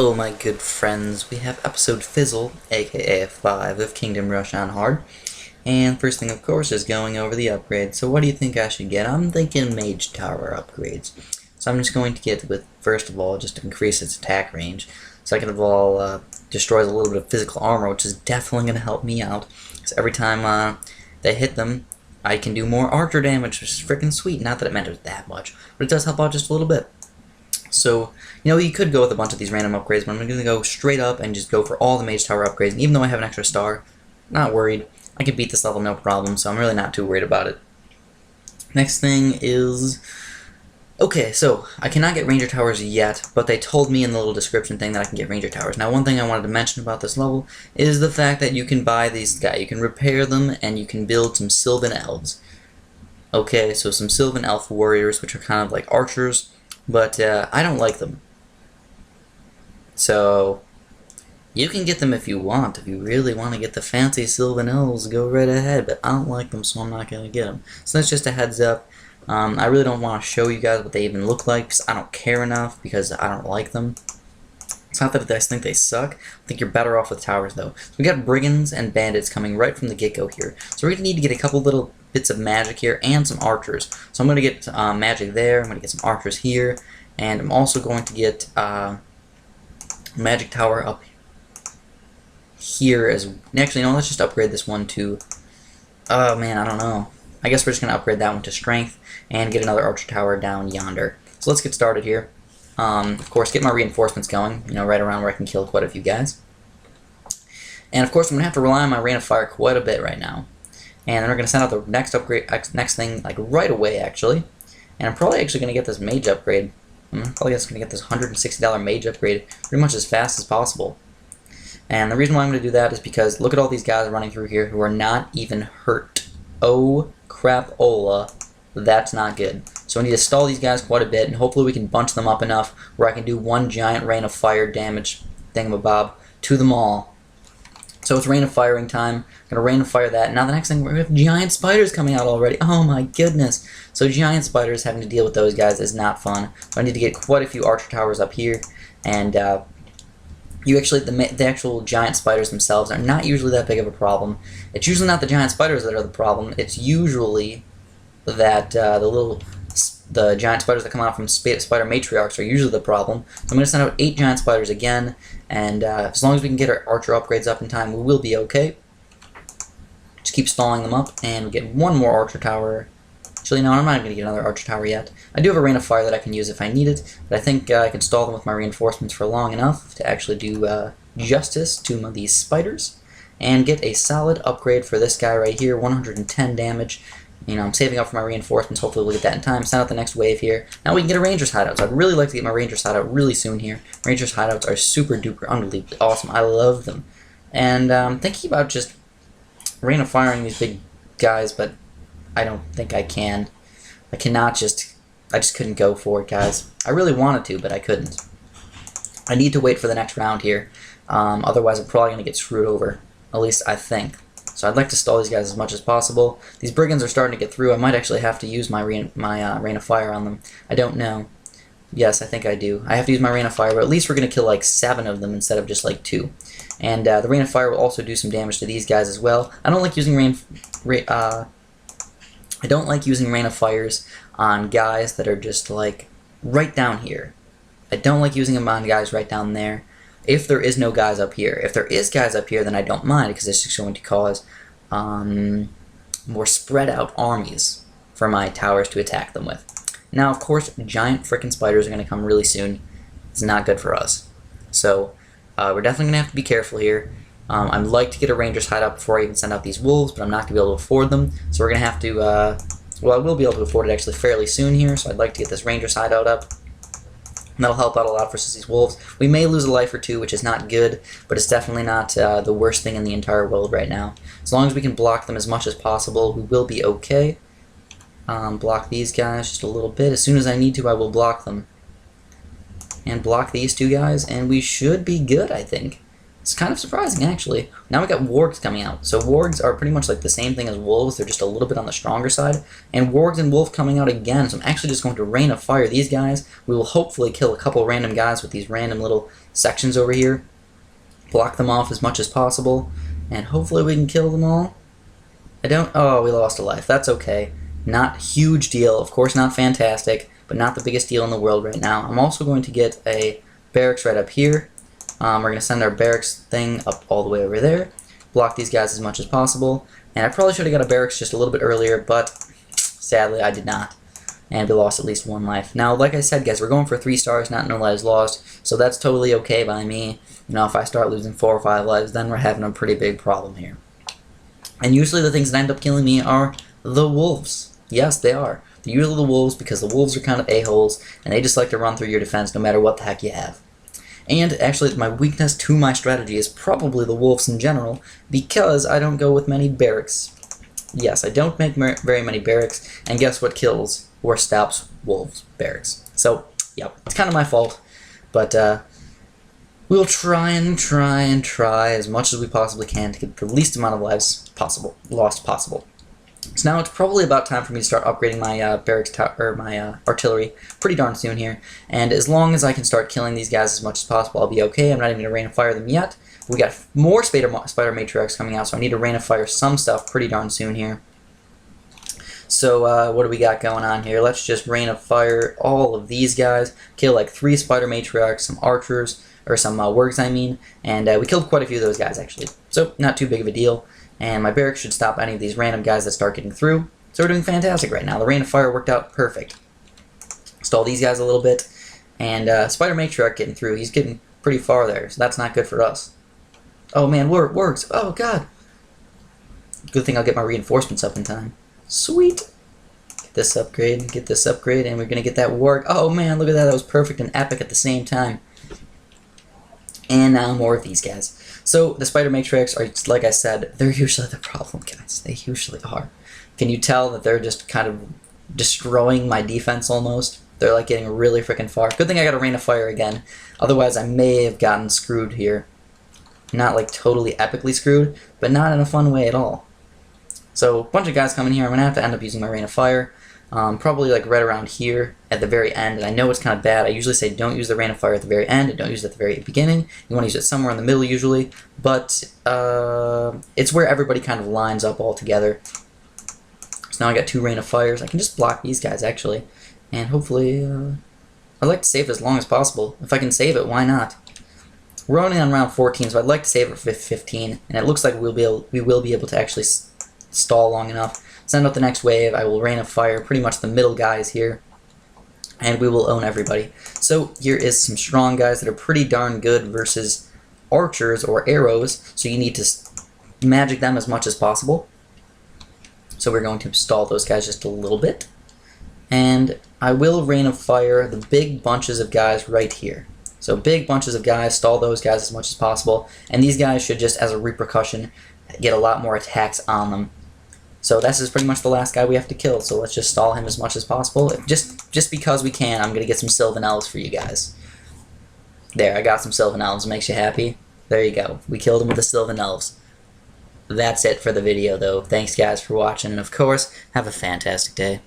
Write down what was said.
Hello my good friends, we have episode Fizzle, aka 5 of Kingdom Rush on Hard. And first thing of course is going over the upgrades. So what do you think I should get? I'm thinking Mage Tower upgrades. So I'm just going to get with, first of all, just to increase its attack range. Second of all, destroys a little bit of physical armor, which is definitely going to help me out. So every time they hit them, I can do more archer damage, which is freaking sweet. Not that it matters that much, but it does help out just a little bit. So, you could go with a bunch of these random upgrades, but I'm going to go straight up and just go for all the Mage Tower upgrades. And even though I have an extra star, not worried. I can beat this level no problem, so I'm really not too worried about it. Next thing is... Okay, so I cannot get Ranger Towers yet, but they told me in the little description thing that I can get Ranger Towers. Now, one thing I wanted to mention about this level is the fact that you can buy these guys. You can repair them, and you can build some Sylvan Elves. Okay, so some Sylvan Elf Warriors, which are kind of like archers. But I don't like them. So you can get them if you want. If you really want to get the fancy Sylvan Elves, go right ahead. But I don't like them, so I'm not going to get them. So that's just a heads up. I really don't want to show you guys what they even look like, because I don't care enough, because I don't like them. It's not that I think they suck. I think you're better off with towers, though. So we got brigands and bandits coming right from the get-go here. So we're going to need to get a couple little bits of magic here and some archers. So I'm going to get magic there. I'm going to get some archers here. And I'm also going to get magic tower up here as... Actually, no, let's just upgrade this one to... Oh, man, I don't know. I guess we're just going to upgrade that one to strength and get another archer tower down yonder. So let's get started here. Of course, get my reinforcements going, right around where I can kill quite a few guys. And of course, I'm going to have to rely on my rain of fire quite a bit right now. And then we're going to send out the next upgrade, next thing, like right away, actually. And I'm probably actually going to get this mage upgrade. I'm probably just going to get this $160 mage upgrade pretty much as fast as possible. And the reason why I'm going to do that is because look at all these guys running through here who are not even hurt. Oh, crap-ola. That's not good. So I need to stall these guys quite a bit, and hopefully we can bunch them up enough where I can do one giant rain of fire damage thingamabob to them all. So it's rain of firing time. I'm going to rain of fire that. Now the next thing, we have giant spiders coming out already. Oh my goodness. So giant spiders, having to deal with those guys is not fun. So I need to get quite a few archer towers up here. And the actual giant spiders themselves are not usually that big of a problem. It's usually not the giant spiders that are the problem. It's usually that the giant spiders that come out from spider matriarchs are usually the problem. So I'm going to send out 8 giant spiders again, and as long as we can get our archer upgrades up in time, we will be okay. Just keep stalling them up, and we get one more archer tower. Actually, no, I'm not going to get another archer tower yet. I do have a rain of fire that I can use if I need it, but I think I can stall them with my reinforcements for long enough to actually do justice to these spiders, and get a solid upgrade for this guy right here, 110 damage. I'm saving up for my reinforcements. Hopefully we'll get that in time. Send out the next wave here. Now we can get a Ranger's hideout. So I'd really like to get my Ranger's hideout really soon here. Ranger's hideouts are super duper unbelievably awesome. I love them. And thinking about just rain of firing these big guys, but I don't think I can. I just couldn't go for it, guys. I really wanted to, but I couldn't. I need to wait for the next round here. Otherwise I'm probably going to get screwed over. At least I think. So I'd like to stall these guys as much as possible. These brigands are starting to get through. I might actually have to use my rain of fire on them. I don't know. Yes, I think I do. I have to use my rain of fire, but at least we're going to kill like 7 of them instead of just like 2. And the rain of fire will also do some damage to these guys as well. I don't like using rain of fires on guys that are just like right down here. I don't like using them on guys right down there. If there is no guys up here. If there is guys up here, then I don't mind, because it's just going to cause more spread out armies for my towers to attack them with. Now, of course, giant frickin' spiders are going to come really soon. It's not good for us. So, we're definitely going to have to be careful here. I'd like to get a ranger's hideout before I even send out these wolves, but I'm not going to be able to afford them. So we're going to have to, well, I will be able to afford it actually fairly soon here, so I'd like to get this ranger's hideout up. And that'll help out a lot versus these wolves. We may lose a life or 2, which is not good, but it's definitely not the worst thing in the entire world right now. As long as we can block them as much as possible, we will be okay. Block these guys just a little bit. As soon as I need to, I will block them. And block these 2 guys, and we should be good, I think. It's kind of surprising, actually. Now we got wargs coming out. So wargs are pretty much like the same thing as wolves. They're just a little bit on the stronger side. And wargs and wolf coming out again. So I'm actually just going to rain of fire these guys. We will hopefully kill a couple random guys with these random little sections over here. Block them off as much as possible. And hopefully we can kill them all. Oh, we lost a life. That's okay. Not huge deal. Of course not fantastic, but not the biggest deal in the world right now. I'm also going to get a barracks right up here. We're going to send our barracks thing up all the way over there. Block these guys as much as possible. And I probably should have got a barracks just a little bit earlier, but sadly I did not. And we lost at least one life. Now, like I said, guys, we're going for 3 stars, not no lives lost. So that's totally okay by me. You know, if I start losing 4 or 5 lives, then we're having a pretty big problem here. And usually the things that end up killing me are the wolves. Yes, they are. They're usually the wolves because the wolves are kind of a-holes, and they just like to run through your defense no matter what the heck you have. And actually, my weakness to my strategy is probably the wolves in general, because I don't go with many barracks. Yes, I don't make very many barracks, and guess what kills or stops wolves' barracks? So, yeah, it's kind of my fault, but we'll try as much as we possibly can to get the least amount of lives lost possible. So now it's probably about time for me to start upgrading my barracks or my artillery pretty darn soon here. And as long as I can start killing these guys as much as possible, I'll be okay. I'm not even going to rain of fire them yet. We got more spider matriarchs coming out, so I need to rain of fire some stuff pretty darn soon here. So what do we got going on here? Let's just rain of fire all of these guys. Kill like 3 spider matriarchs, some archers, or some wargs I mean. And we killed quite a few of those guys actually. So not too big of a deal. And my barracks should stop any of these random guys that start getting through. So we're doing fantastic right now. The rain of fire worked out perfect. Stall these guys a little bit. And spider matriarch getting through. He's getting pretty far there, so that's not good for us. Oh man, wargs. Oh god. Good thing I'll get my reinforcements up in time. Sweet. Get this upgrade, and we're going to get that warg. Oh man, look at that. That was perfect and epic at the same time. And now more of these guys. So the spider matriarchs are, like I said, they're usually the problem, guys. They usually are. Can you tell that they're just kind of destroying my defense almost? They're like getting really freaking far. Good thing I got a rain of fire again. Otherwise, I may have gotten screwed here. Not like totally epically screwed, but not in a fun way at all. So a bunch of guys coming here. I'm going to end up using my rain of fire. Probably like right around here at the very end, and I know it's kind of bad. I usually say don't use the rain of fire at the very end and don't use it at the very beginning. You want to use it somewhere in the middle usually, but it's where everybody kind of lines up all together. So now I got 2 rain of fires. I can just block these guys actually, and hopefully I'd like to save it as long as possible. If I can save it, why not? We're only on round 14, so I'd like to save it for 15, and it looks like we will be able to actually stall long enough. Send out the next wave. I will rain of fire pretty much the middle guys here, and we will own everybody. So here is some strong guys that are pretty darn good versus archers or arrows, so you need to magic them as much as possible. So we're going to stall those guys just a little bit, and I will rain of fire the big bunches of guys right here. So big bunches of guys, stall those guys as much as possible, and these guys should just, as a repercussion, get a lot more attacks on them. So this is pretty much the last guy we have to kill, so let's just stall him as much as possible. Just because we can, I'm going to get some Sylvan Elves for you guys. There, I got some Sylvan Elves. Makes you happy? There you go. We killed him with the Sylvan Elves. That's it for the video, though. Thanks, guys, for watching, and of course, have a fantastic day.